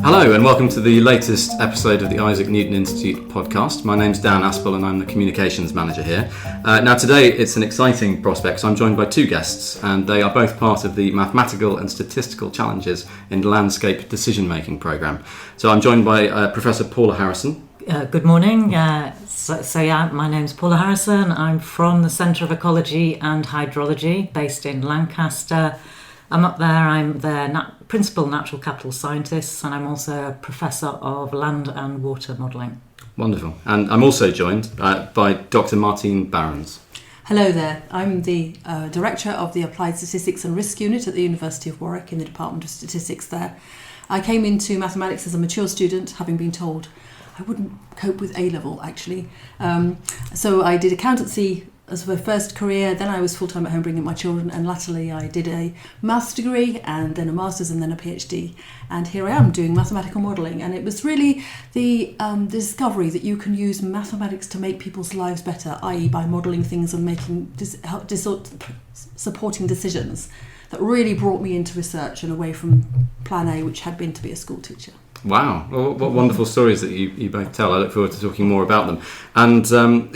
Hello and welcome to the latest episode of the Isaac Newton Institute podcast. My name's Dan Aspel and I'm the communications manager here. Now today it's an exciting prospect, so I'm joined by two guests and they are both part of the Mathematical and Statistical Challenges in Landscape Decision Making programme. So I'm joined by Professor Paula Harrison. Good morning. My name's Paula Harrison. I'm from the Centre of Ecology and Hydrology based in Lancaster. I'm up there, I'm their principal natural capital scientist, and I'm also a Professor of Land and Water Modelling. Wonderful. And I'm also joined by Dr Martine Barons. Hello there, I'm the Director of the Applied Statistics and Risk Unit at the University of Warwick in the Department of Statistics there. I came into mathematics as a mature student, having been told I wouldn't cope with A-level actually. So I did accountancy as my first career, then I was full-time at home bringing up my children, and latterly I did a maths degree and then a master's and then a PhD, and here I am doing mathematical modelling. And it was really the discovery that you can use mathematics to make people's lives better, i.e. by modelling things and making supporting decisions, that really brought me into research and away from plan A, which had been to be a school teacher. Wow, well, what wonderful stories that you both tell. I look forward to talking more about them. And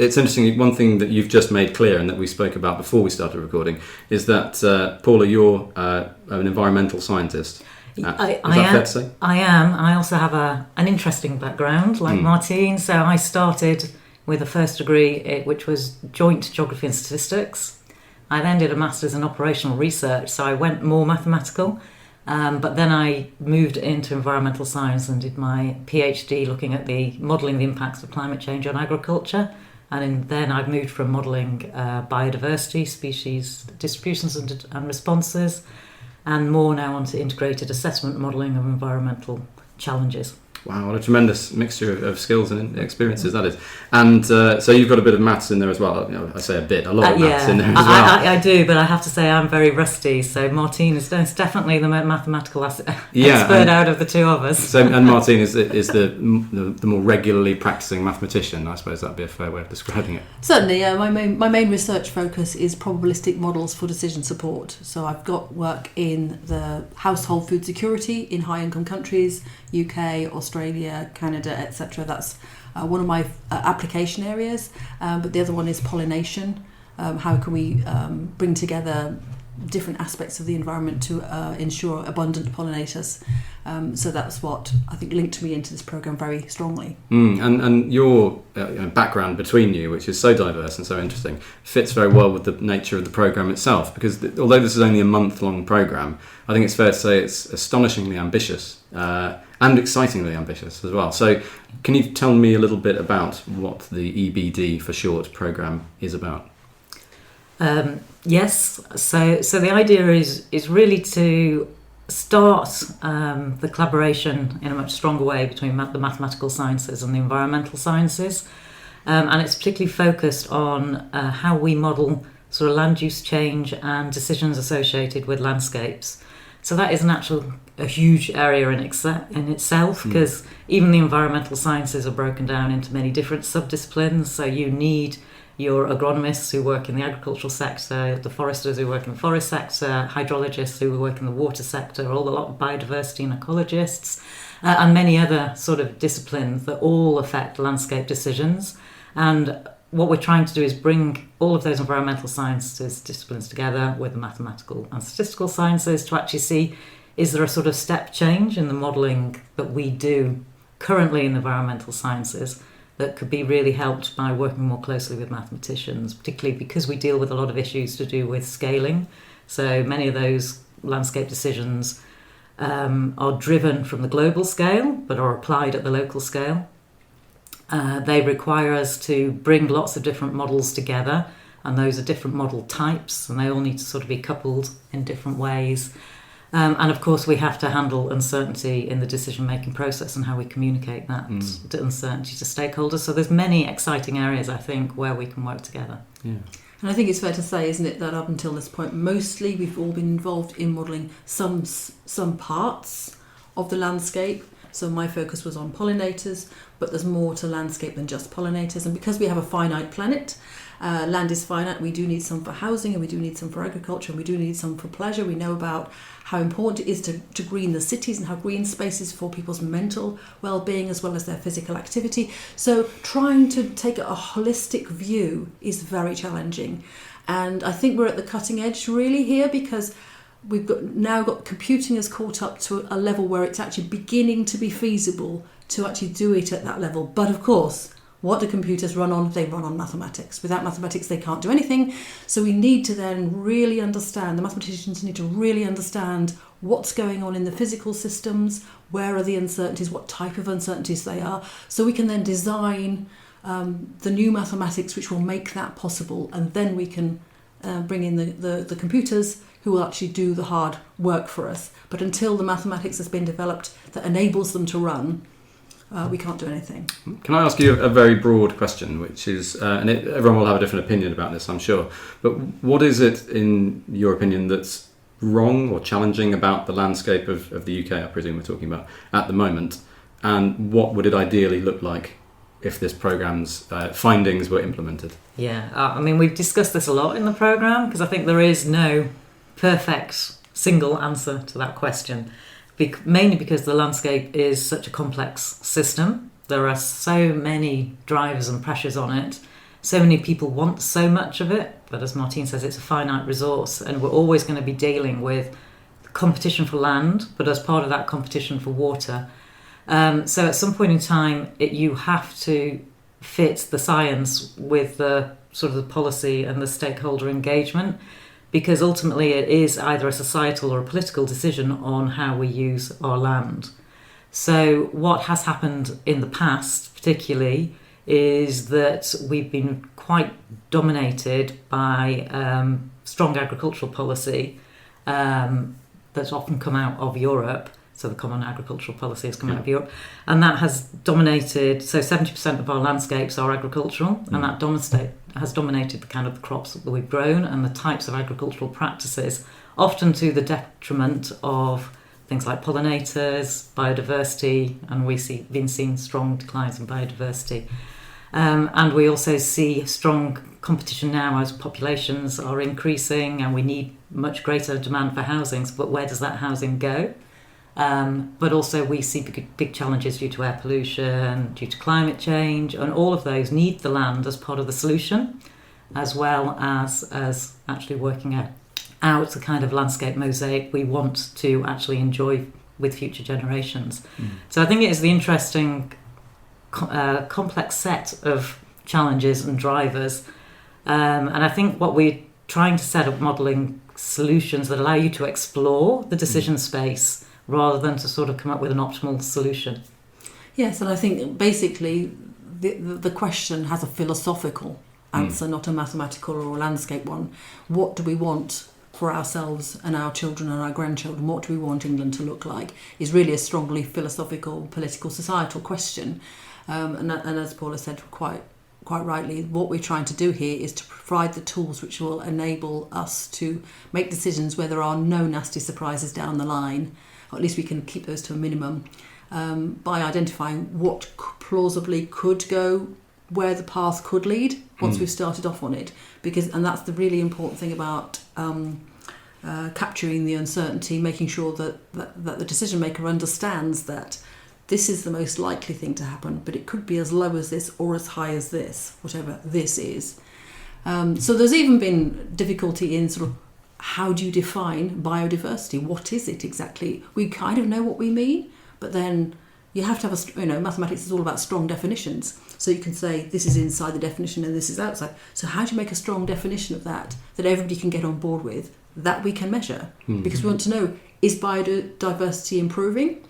it's interesting, one thing that you've just made clear and that we spoke about before we started recording is that, Paula, you're an environmental scientist. Is that fair to say? I am. I also have an interesting background, like Martine. So I started with a first degree, which was joint geography and statistics. I then did a master's in operational research, so I went more mathematical. But then I moved into environmental science and did my PhD looking at modelling the impacts of climate change on agriculture. And then I've moved from modelling biodiversity, species distributions and responses, and more now onto integrated assessment modelling of environmental challenges. Wow, what a tremendous mixture of skills and experiences that is. And so you've got a bit of maths in there as well. You know, I say a bit, a lot of maths in there as well. I do, but I have to say I'm very rusty. So Martine is definitely the mathematical expert out of the two of us. So, and Martine is the more regularly practising mathematician. I suppose that'd be a fair way of describing it. Certainly, my main research focus is probabilistic models for decision support. So I've got work in the household food security in high-income countries, UK, Australia, Canada, etc. That's one of my application areas, but the other one is pollination. How can we bring together different aspects of the environment to ensure abundant pollinators? So that's what I think linked me into this programme very strongly. And your background between you, which is so diverse and so interesting, fits very well with the nature of the programme itself, because although this is only a month-long programme, I think it's fair to say it's astonishingly ambitious and excitingly ambitious as well. So can you tell me a little bit about what the EBD for short programme is about? Yes, so the idea is really to start the collaboration in a much stronger way between the mathematical sciences and the environmental sciences, and it's particularly focused on how we model sort of land use change and decisions associated with landscapes. So that is a huge area in itself, because even the environmental sciences are broken down into many different subdisciplines. So you need your agronomists who work in the agricultural sector, the foresters who work in the forest sector, hydrologists who work in the water sector, a lot of biodiversity and ecologists, and many other sort of disciplines that all affect landscape decisions. And what we're trying to do is bring all of those environmental sciences disciplines together with the mathematical and statistical sciences to actually see, is there a sort of step change in the modelling that we do currently in the environmental sciences that could be really helped by working more closely with mathematicians, particularly because we deal with a lot of issues to do with scaling. So many of those landscape decisions are driven from the global scale but are applied at the local scale. They require us to bring lots of different models together, and those are different model types, and they all need to sort of be coupled in different ways. And of course we have to handle uncertainty in the decision-making process and how we communicate that uncertainty to stakeholders. So there's many exciting areas, I think, where we can work together. Yeah. And I think it's fair to say, isn't it, that up until this point, mostly we've all been involved in modelling some parts of the landscape. So my focus was on pollinators, but there's more to landscape than just pollinators. And because we have a finite planet, land is finite, we do need some for housing, and we do need some for agriculture, and we do need some for pleasure. We know about how important it is to green the cities and how green spaces for people's mental well-being as well as their physical activity. So trying to take a holistic view is very challenging. And I think we're at the cutting edge really here, because we've now got computing has caught up to a level where it's actually beginning to be feasible to actually do it at that level. But of course, what do computers run on? They run on mathematics. Without mathematics, they can't do anything. So we need to then really understand, the mathematicians need to really understand what's going on in the physical systems, where are the uncertainties, what type of uncertainties they are, so we can then design the new mathematics which will make that possible, and then we can bring in the computers who will actually do the hard work for us. But until the mathematics has been developed that enables them to run, we can't do anything. Can I ask you a very broad question, which is, everyone will have a different opinion about this, I'm sure, but what is it, in your opinion, that's wrong or challenging about the landscape of the UK, I presume we're talking about, at the moment, and what would it ideally look like if this programme's findings were implemented? Yeah, I mean, we've discussed this a lot in the programme, because I think there is no perfect single answer to that question. Mainly because the landscape is such a complex system. There are so many drivers and pressures on it. So many people want so much of it, but as Martine says, it's a finite resource, and we're always going to be dealing with competition for land, but as part of that, competition for water. So at some point in time, you have to fit the science with the sort of the policy and the stakeholder engagement, because ultimately it is either a societal or a political decision on how we use our land. So what has happened in the past particularly is that we've been quite dominated by strong agricultural policy that's often come out of Europe. So the Common Agricultural Policy has come out of Europe, and that has dominated. So 70% of our landscapes are agricultural, and that has dominated the kind of the crops that we've grown and the types of agricultural practices, often to the detriment of things like pollinators, biodiversity, and we've been seeing strong declines in biodiversity. And we also see strong competition now as populations are increasing, and we need much greater demand for housing. But where does that housing go? But also we see big challenges due to air pollution, due to climate change, and all of those need the land as part of the solution, as well as actually working out the kind of landscape mosaic we want to actually enjoy with future generations. So I think it is the interesting complex set of challenges and drivers, and I think what we're trying to set up modelling solutions that allow you to explore the decision space rather than to sort of come up with an optimal solution. Yes, and I think basically the question has a philosophical answer, not a mathematical or a landscape one. What do we want for ourselves and our children and our grandchildren? What do we want England to look like? Is really a strongly philosophical, political, societal question. And as Paula said quite rightly, what we're trying to do here is to provide the tools which will enable us to make decisions where there are no nasty surprises down the line, or at least we can keep those to a minimum, by identifying what plausibly could go, where the path could lead once we've started off on it. And that's the really important thing about capturing the uncertainty, making sure that the decision maker understands that this is the most likely thing to happen, but it could be as low as this or as high as this, whatever this is. So there's even been difficulty in sort of how do you define biodiversity? What is it exactly? We kind of know what we mean, but then you have to have mathematics is all about strong definitions. So you can say this is inside the definition and this is outside. So how do you make a strong definition of that everybody can get on board with, that we can measure? Because we want to know, is biodiversity improving?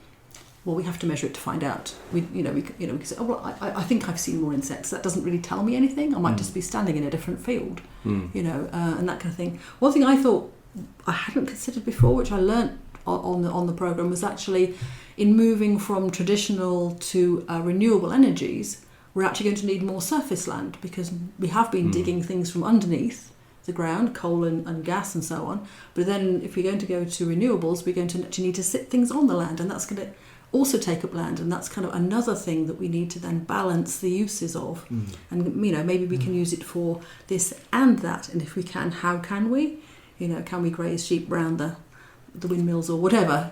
Well, we have to measure it to find out. We can say, oh, well, I think I've seen more insects. That doesn't really tell me anything. I might just be standing in a different field, and that kind of thing. One thing I thought I hadn't considered before, which I learnt on the programme, was actually in moving from traditional to renewable energies, we're actually going to need more surface land, because we have been digging things from underneath the ground, coal and gas and so on. But then if we're going to go to renewables, we're going to actually need to sit things on the land, and that's going to also take up land, and that's kind of another thing that we need to then balance the uses of. And maybe we can use it for this and that, and if we can, how can we? Can we graze sheep round the windmills or whatever?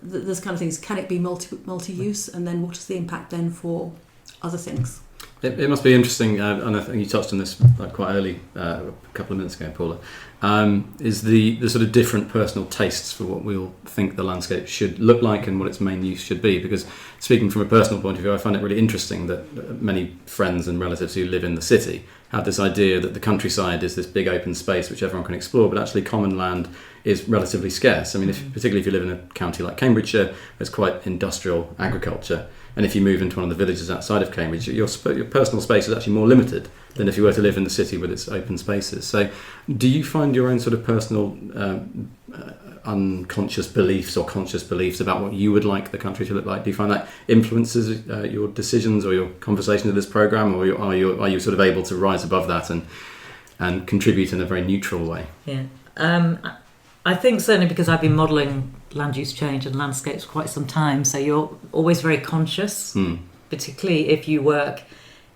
There's kind of things. Can it be multi-use, and then what is the impact then for other things? It must be interesting, and I think you touched on this quite early, a couple of minutes ago, Paula, is the sort of different personal tastes for what we'll think the landscape should look like and what its main use should be. Because speaking from a personal point of view, I find it really interesting that many friends and relatives who live in the city have this idea that the countryside is this big open space which everyone can explore, but actually common land is relatively scarce. I mean, particularly if you live in a county like Cambridgeshire, there's quite industrial agriculture. And if you move into one of the villages outside of Cambridge, your personal space is actually more limited than if you were to live in the city with its open spaces. So do you find your own sort of personal unconscious beliefs or conscious beliefs about what you would like the country to look like? Do you find that influences your decisions or your conversation of this programme, or are you sort of able to rise above that and contribute in a very neutral way? Yeah. I think certainly because I've been modelling land use change and landscapes for quite some time, so you're always very conscious, particularly if you work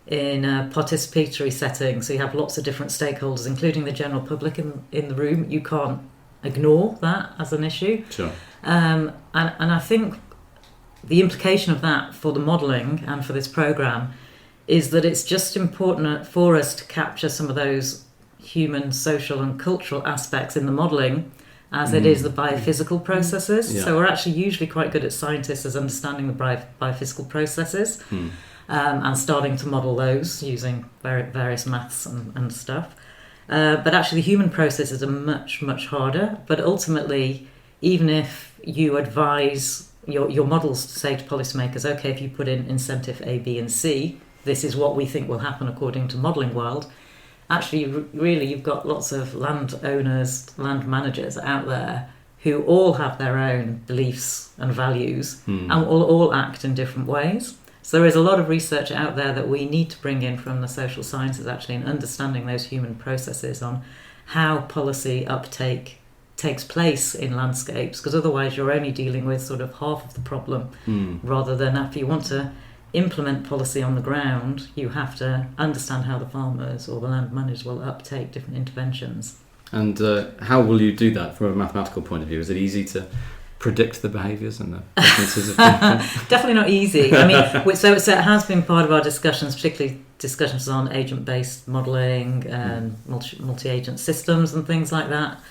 in a participatory setting, so you have lots of different stakeholders, including the general public in the room. You can't ignore that as an issue. Sure. And I think the implication of that for the modelling and for this programme is that it's just important for us to capture some of those human, social and cultural aspects in the modelling as it is the biophysical processes. Yeah. So we're actually usually quite good as scientists as understanding the biophysical processes and starting to model those using various maths and stuff. But actually the human processes are much, much harder. But ultimately, even if you advise your models to say to policymakers, okay, if you put in incentive A, B and C, this is what we think will happen according to modelling world. Actually, really, you've got lots of landowners, land managers out there who all have their own beliefs and values and all act in different ways. So there is a lot of research out there that we need to bring in from the social sciences, actually, in understanding those human processes on how policy uptake takes place in landscapes, because otherwise you're only dealing with sort of half of the problem, rather than if you want to implement policy on the ground, you have to understand how the farmers or the land managers will uptake different interventions. And how will you do that from a mathematical point of view? Is it easy to predict the behaviours and the differences of people? Definitely not easy. I mean, so it has been part of our discussions, particularly discussions on agent-based modelling and multi-agent systems and things like that.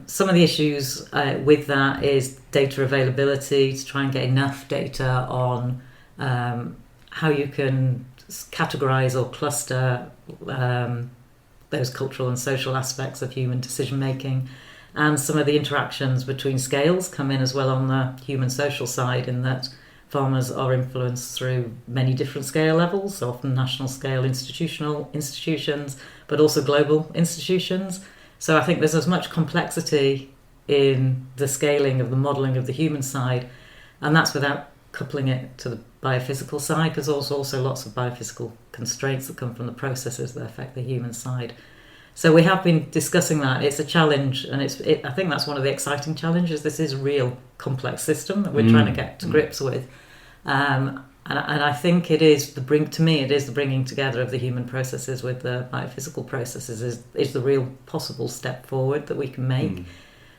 Some of the issues with that is data availability, to try and get enough data on how you can categorise or cluster those cultural and social aspects of human decision making, and some of the interactions between scales come in as well on the human social side, in that farmers are influenced through many different scale levels, so often national scale institutions, but also global institutions. So I think there's as much complexity in the scaling of the modelling of the human side, and that's without coupling it to the biophysical side, because there's also lots of biophysical constraints that come from the processes that affect the human side. So we have been discussing that. It's a challenge, and I think that's one of the exciting challenges. This is a real complex system that we're trying to get to grips with. And I think it is the bringing together of the human processes with the biophysical processes is the real possible step forward that we can make.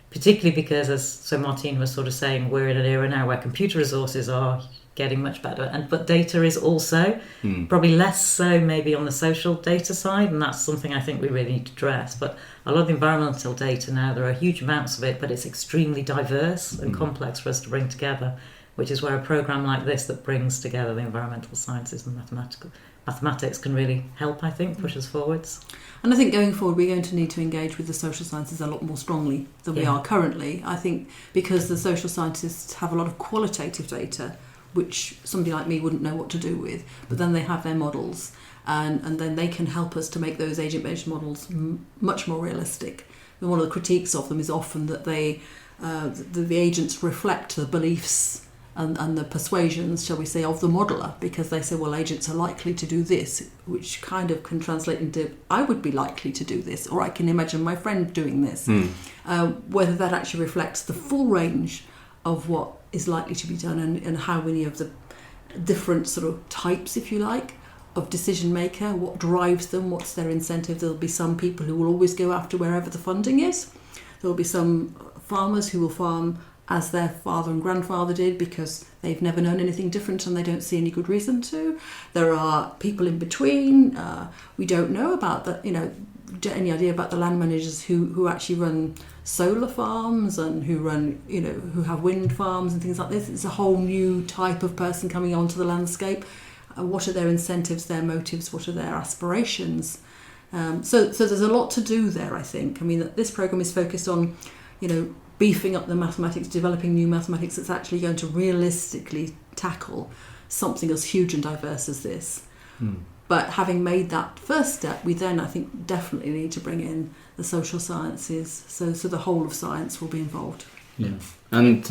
Particularly because, as Sir Martine was sort of saying, we're in an era now where computer resources are getting much better, but data is also probably less so maybe on the social data side, and that's something I think we really need to address. But a lot of the environmental data now, there are huge amounts of it, but it's extremely diverse and complex for us to bring together, which is where a programme like this that brings together the environmental sciences and mathematics can really help, I think, push us forwards. And I think going forward we're going to need to engage with the social sciences a lot more strongly than we are currently. I think because the social scientists have a lot of qualitative data which somebody like me wouldn't know what to do with, but then they have their models and then they can help us to make those agent-based models much more realistic. And one of the critiques of them is often that the agents reflect the beliefs and the persuasions, shall we say, of the modeller, because they say, well, agents are likely to do this, which kind of can translate into, I would be likely to do this, or I can imagine my friend doing this. Whether that actually reflects the full range of what is likely to be done, and how many of the different sort of types, if you like, of decision maker, what drives them, what's their incentive. There'll be some people who will always go after wherever the funding is. There'll be some farmers who will farm as their father and grandfather did because they've never known anything different and they don't see any good reason to. There are people in between. We don't know about the, any idea about the land managers who actually run solar farms and who run, who have wind farms and things like this. It's a whole new type of person coming onto the landscape. What are their incentives, their motives, what are their aspirations? So there's a lot to do there, I think. I mean, this programme is focused on, beefing up the mathematics, developing new mathematics that's actually going to realistically tackle something as huge and diverse as this. But having made that first step, we then, I think, definitely need to bring in the social sciences, so the whole of science will be involved. Yeah. And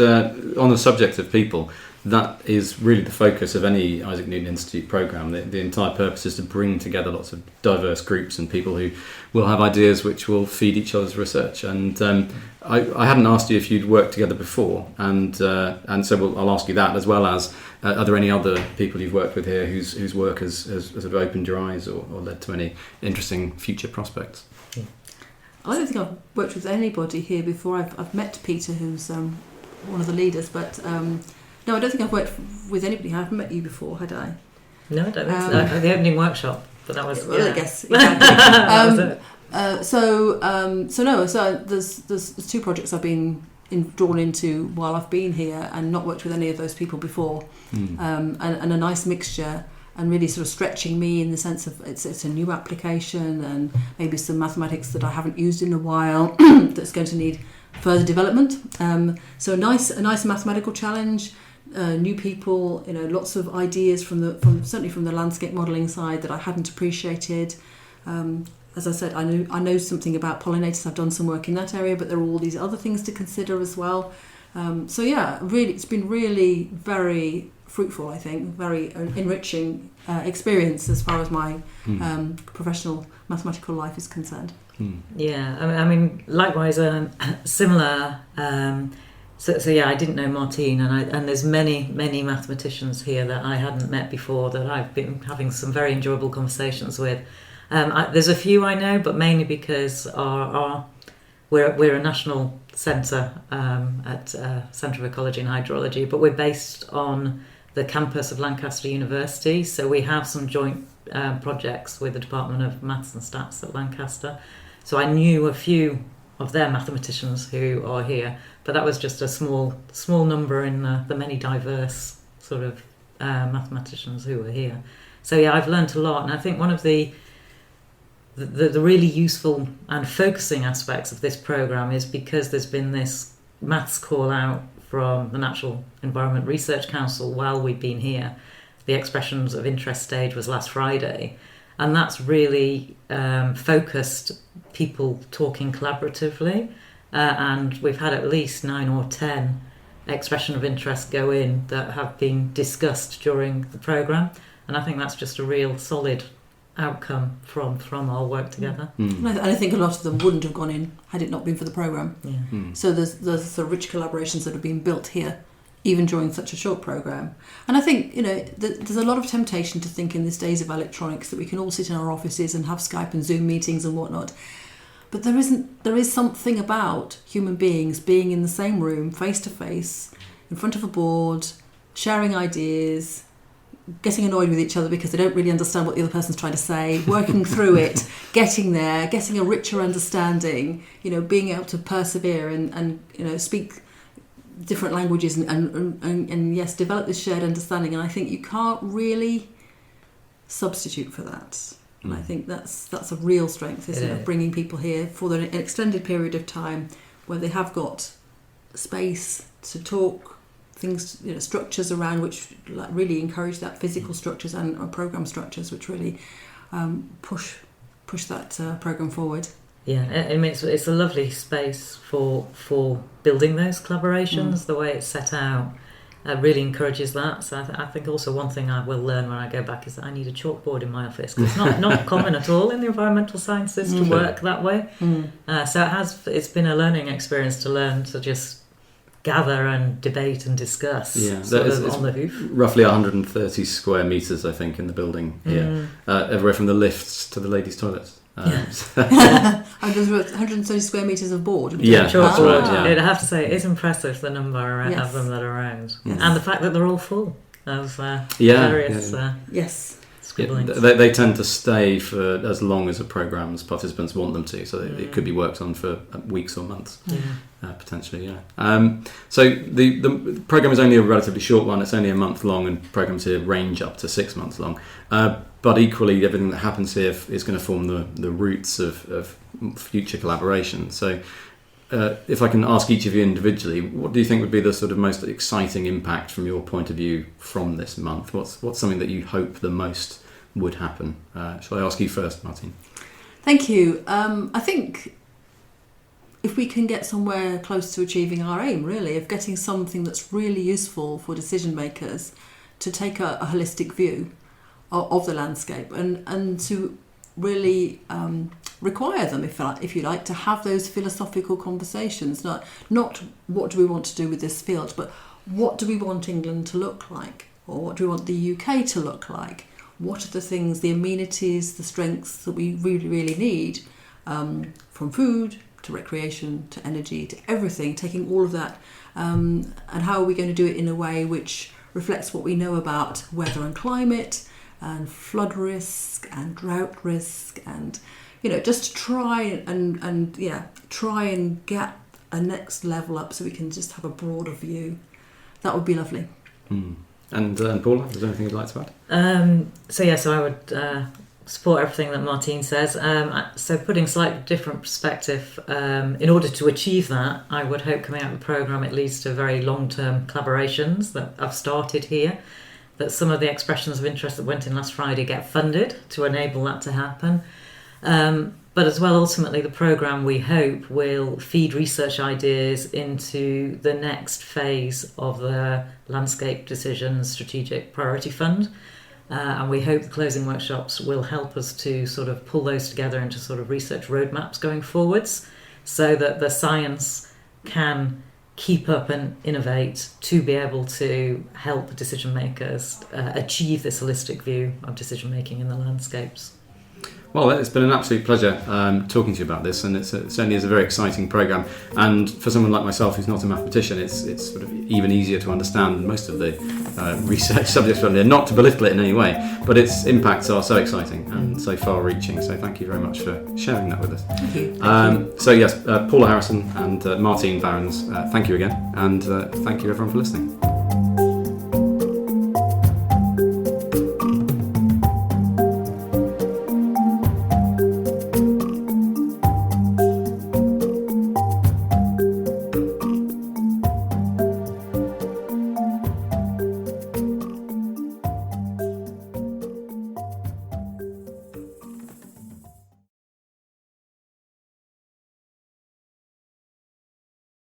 on the subject of people, that is really the focus of any Isaac Newton Institute programme. The entire purpose is to bring together lots of diverse groups and people who will have ideas which will feed each other's research. And I hadn't asked you if you'd worked together before, and so I'll ask you that, as well as are there any other people you've worked with here whose work has sort of opened your eyes or led to any interesting future prospects? I don't think I've worked with anybody here before. I've met Peter, who's one of the leaders, but no, I don't think I've worked with anybody. I haven't met you before, had I? No, I don't think so. The opening workshop, but that was... Well, I guess, exactly. That was it. So there's two projects I've been drawn into while I've been here and not worked with any of those people before. And a nice mixture, and really sort of stretching me in the sense of it's a new application and maybe some mathematics that I haven't used in a while that's going to need further development. So a nice mathematical challenge, new people, lots of ideas certainly from the landscape modelling side that I hadn't appreciated. As I said, I know something about pollinators. I've done some work in that area, but there are all these other things to consider as well. So yeah, really, it's been really very fruitful, I think, very enriching experience as far as my professional mathematical life is concerned. Yeah, I mean, likewise, similar. So yeah, I didn't know Martine, and there's many mathematicians here that I hadn't met before that I've been having some very enjoyable conversations with. There's a few I know, but mainly because we're a national centre at Centre of Ecology and Hydrology, but we're based on the campus of Lancaster University, so we have some joint projects with the Department of Maths and Stats at Lancaster. So I knew a few of their mathematicians who are here, but that was just a small number in the many diverse sort of mathematicians who are here. So yeah, I've learnt a lot, and I think one of the really useful and focusing aspects of this programme is because there's been this maths call out from the Natural Environment Research Council while we've been here. The expressions of interest stage was last Friday, and that's really focused people talking collaboratively, and we've had at least 9 or 10 expression of interest go in that have been discussed during the programme, and I think that's just a real solid outcome from our work together. And I think a lot of them wouldn't have gone in had it not been for the programme. Yeah. So there's the rich collaborations that have been built here, even during such a short programme. And I think, there's a lot of temptation to think in these days of electronics that we can all sit in our offices and have Skype and Zoom meetings and whatnot. But there is something about human beings being in the same room, face to face, in front of a board, sharing ideas, getting annoyed with each other because they don't really understand what the other person's trying to say, working through it, getting there, getting a richer understanding, being able to persevere and speak different languages and yes, develop this shared understanding. And I think you can't really substitute for that. And I think that's a real strength, isn't it? Of bringing people here for an extended period of time where they have got space to talk, things, structures around which really encourage that, physical structures and program structures which really push that program forward. Yeah, I mean, it's a lovely space for building those collaborations. The way it's set out really encourages that. So I think also one thing I will learn when I go back is that I need a chalkboard in my office, because it's not common at all in the environmental sciences to work that way. So it's been a learning experience to learn to just gather and debate and discuss on the hoof. Roughly 130 square metres, I think, in the building here. Everywhere from the lifts to the ladies' toilets. 130 square metres of board. Yeah, that's right. Yeah. I'd have to say it's impressive, the number of them that are around, and the fact that they're all full of various scribblings. Yeah, they tend to stay for as long as a programme's participants want them to, so it could be worked on for weeks or months, potentially. So the programme is only a relatively short one. It's only a month long, and programmes here range up to 6 months long. But equally, everything that happens here is going to form the roots of future collaboration. So if I can ask each of you individually, what do you think would be the sort of most exciting impact from your point of view from this month? What's something that you hope the most would happen? Shall I ask you first, Martine? Thank you. I think if we can get somewhere close to achieving our aim, really, of getting something that's really useful for decision makers to take a holistic view of the landscape and to really require them, if you like, to have those philosophical conversations. Not what do we want to do with this field, but what do we want England to look like, or what do we want the UK to look like? What are the things, the amenities, the strengths that we really, really need, from food to recreation to energy to everything, taking all of that, and how are we going to do it in a way which reflects what we know about weather and climate and flood risk and drought risk, and just try and get a next level up so we can just have a broader view. That would be lovely. And Paula, is there anything you'd like to add? So I would support everything that Martine says. So putting slightly different perspective, in order to achieve that, I would hope coming out of the programme it leads to very long-term collaborations that I've started here, that some of the expressions of interest that went in last Friday get funded to enable that to happen. But as well, ultimately, the programme, we hope, will feed research ideas into the next phase of the Landscape Decisions Strategic Priority Fund. And we hope the closing workshops will help us to sort of pull those together into sort of research roadmaps going forwards, so that the science can keep up and innovate to be able to help decision makers achieve this holistic view of decision making in the landscapes. Well, it's been an absolute pleasure talking to you about this, and it certainly is a very exciting programme. And for someone like myself who's not a mathematician, it's sort of even easier to understand most of the research subjects from there. Not to belittle it in any way, but its impacts are so exciting and so far-reaching. So thank you very much for sharing that with us. Thank you. Paula Harrison and Martine Barons, thank you again, and thank you everyone for listening.